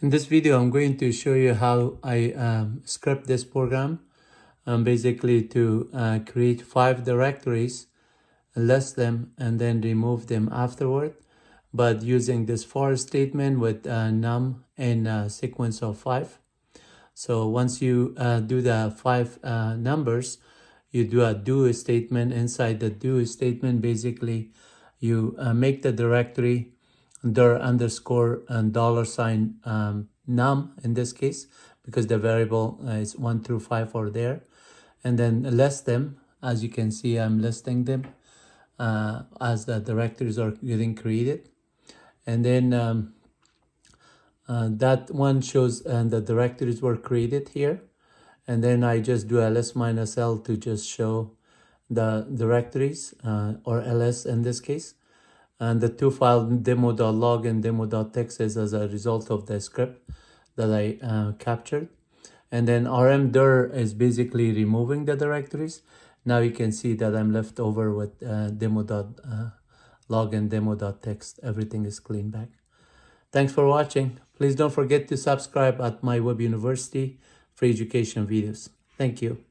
In this video, I'm going to show you how I script this program, basically to create 5 directories, list them, and then remove them afterward, but using this for statement with num in a sequence of 5. So once you do the 5 numbers, you do a do statement. Inside the do statement, basically, you make the directory dir underscore and $sign num in this case, because the variable is 1 through 5 are there, and then list them. As you can see, I'm listing them as the directories are getting created, and then that one shows the directories were created here, and then I just do ls minus l to just show the directories or ls in this case. And the 2 file demo.log and demo.txt is as a result of the script that I captured. And then rmdir is basically removing the directories. Now you can see that I'm left over with demo.log and demo.txt. Everything is clean back. Thanks for watching. Please don't forget to subscribe at MyWebUniversity for education videos. Thank you.